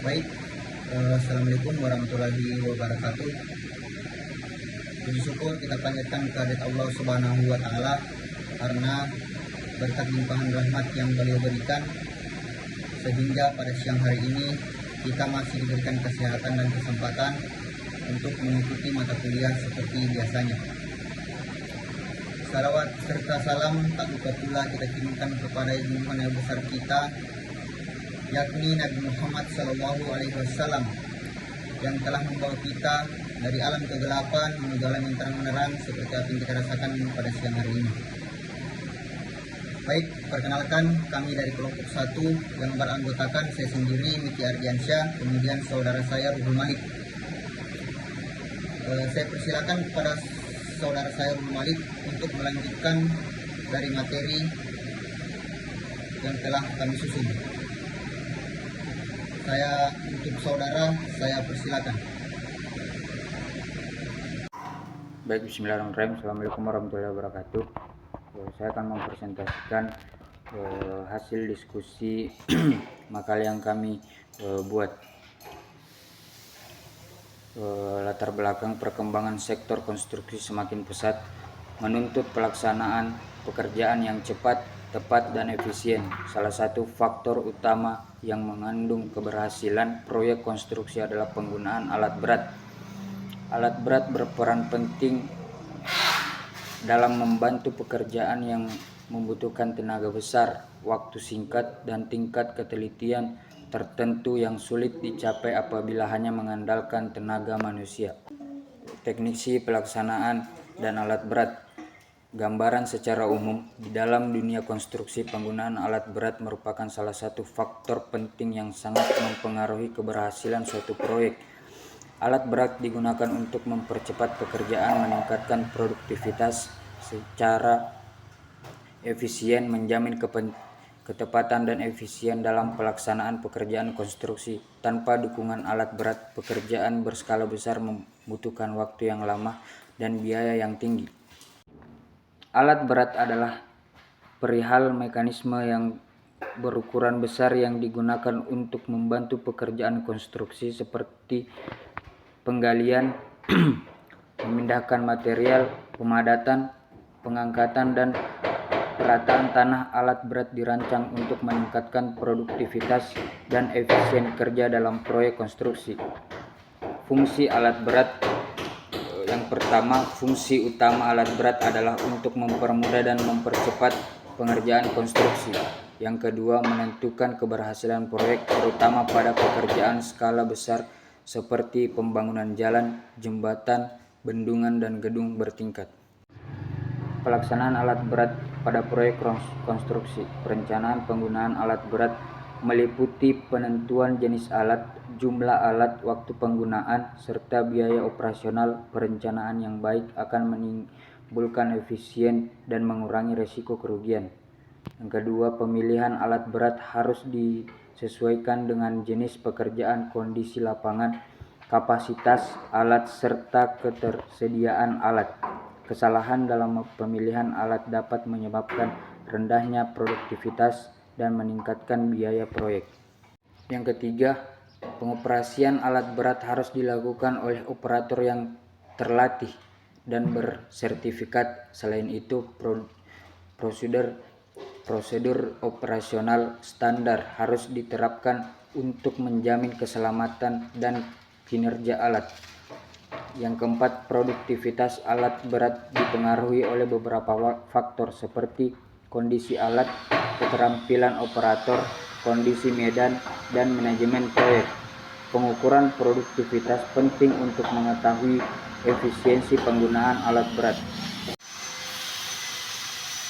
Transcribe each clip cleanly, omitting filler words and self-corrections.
Baik, Assalamualaikum warahmatullahi wabarakatuh. Puji syukur kita panjatkan kehadirat Allah Subhanahu wa Ta'ala karena berkat limpahan rahmat yang beliau berikan, sehingga pada siang hari ini kita masih diberikan kesehatan dan kesempatan untuk mengikuti mata kuliah seperti biasanya. Salawat serta salam tak lupa pula kita kirimkan kepada junjungan yang besar kita, yakni Nabi Muhammad SAW, yang telah membawa kita dari alam kegelapan menuju alam yang terang menerang seperti apa yang kita rasakan pada siang hari ini. Baik, perkenalkan, kami dari kelompok 1 yang beranggotakan saya sendiri Miki Ardiansyah, kemudian saudara saya Ruhul Malik. Saya persilakan kepada saudara saya Ruhul Malik untuk melanjutkan dari materi yang telah kami susun. Untuk saudara, saya persilakan. Baik, bismillahirrahmanirrahim. Assalamualaikum warahmatullahi wabarakatuh. Saya akan mempresentasikan hasil diskusi makalah yang kami buat. Latar belakang perkembangan sektor konstruksi semakin pesat, menuntut pelaksanaan pekerjaan yang cepat, tepat, dan efisien. Salah satu faktor utama yang mengandung keberhasilan proyek konstruksi adalah penggunaan alat berat. Alat berat berperan penting dalam membantu pekerjaan yang membutuhkan tenaga besar, waktu singkat, dan tingkat ketelitian tertentu yang sulit dicapai apabila hanya mengandalkan tenaga manusia. Teknisi pelaksanaan dan alat berat. Gambaran secara umum, di dalam dunia konstruksi, penggunaan alat berat merupakan salah satu faktor penting yang sangat mempengaruhi keberhasilan suatu proyek. Alat berat digunakan untuk mempercepat pekerjaan, meningkatkan produktivitas secara efisien, menjamin ketepatan dan efisien dalam pelaksanaan pekerjaan konstruksi. Tanpa dukungan alat berat, pekerjaan berskala besar membutuhkan waktu yang lama dan biaya yang tinggi. Alat berat adalah perihal mekanisme yang berukuran besar yang digunakan untuk membantu pekerjaan konstruksi seperti penggalian, memindahkan material, pemadatan, pengangkatan, dan perataan tanah. Alat berat dirancang untuk meningkatkan produktivitas dan efisien kerja dalam proyek konstruksi. Fungsi alat berat. Yang pertama, fungsi utama alat berat adalah untuk mempermudah dan mempercepat pengerjaan konstruksi. Yang kedua, menentukan keberhasilan proyek, terutama pada pekerjaan skala besar seperti pembangunan jalan, jembatan, bendungan, dan gedung bertingkat. Pelaksanaan alat berat pada proyek konstruksi. Perencanaan penggunaan alat berat meliputi penentuan jenis alat, jumlah alat, waktu penggunaan, serta biaya operasional. Perencanaan yang baik akan menimbulkan efisien dan mengurangi risiko kerugian. Yang kedua, pemilihan alat berat harus disesuaikan dengan jenis pekerjaan, kondisi lapangan, kapasitas alat, serta ketersediaan alat. Kesalahan dalam pemilihan alat dapat menyebabkan rendahnya produktivitas dan meningkatkan biaya proyek. Yang ketiga, pengoperasian alat berat harus dilakukan oleh operator yang terlatih dan bersertifikat. Selain itu, prosedur operasional standar harus diterapkan untuk menjamin keselamatan dan kinerja alat. Yang keempat, produktivitas alat berat dipengaruhi oleh beberapa faktor seperti kondisi alat, keterampilan operator, kondisi medan, dan manajemen proyek. Pengukuran produktivitas penting untuk mengetahui efisiensi penggunaan alat berat.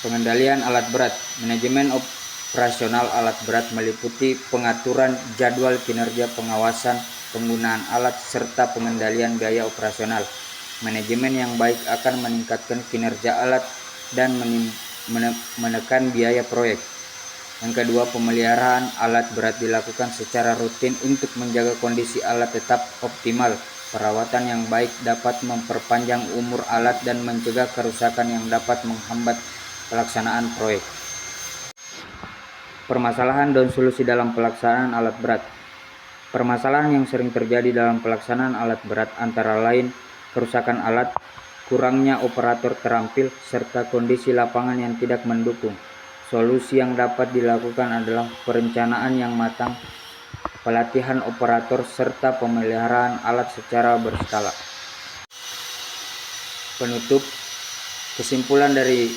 Pengendalian alat berat. Manajemen operasional alat berat meliputi pengaturan jadwal kinerja, pengawasan penggunaan alat, serta pengendalian biaya operasional. Manajemen yang baik akan meningkatkan kinerja alat dan menekan biaya proyek. Yang kedua, pemeliharaan alat berat dilakukan secara rutin untuk menjaga kondisi alat tetap optimal. Perawatan yang baik dapat memperpanjang umur alat dan mencegah kerusakan yang dapat menghambat pelaksanaan proyek. Permasalahan dan solusi dalam pelaksanaan alat berat. Permasalahan yang sering terjadi dalam pelaksanaan alat berat antara lain kerusakan alat, kurangnya operator terampil, serta kondisi lapangan yang tidak mendukung. Solusi yang dapat dilakukan adalah perencanaan yang matang, pelatihan operator, serta pemeliharaan alat secara berskala. Penutup, kesimpulan dari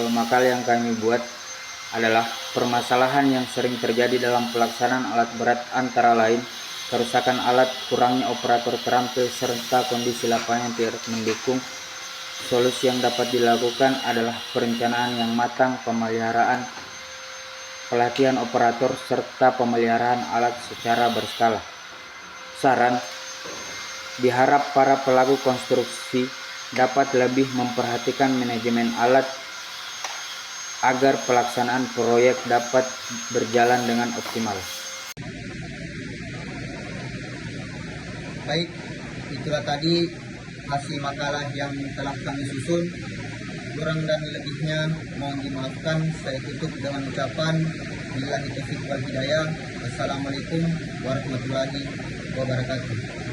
makalah yang kami buat adalah permasalahan yang sering terjadi dalam pelaksanaan alat berat antara lain kerusakan alat, kurangnya operator terampil, serta kondisi lapangan yang tidak mendukung. Solusi yang dapat dilakukan adalah perencanaan yang matang, pemeliharaan, pelatihan operator, serta pemeliharaan alat secara berskala. Saran, diharap para pelaku konstruksi dapat lebih memperhatikan manajemen alat agar pelaksanaan proyek dapat berjalan dengan optimal. Baik, itulah tadi hasil makalah yang telah kami susun. Kurang dan lebihnya mohon dimaafkan. Saya tutup dengan ucapan billahi taufiq wal hidayah. Wassalamualaikum warahmatullahi wabarakatuh.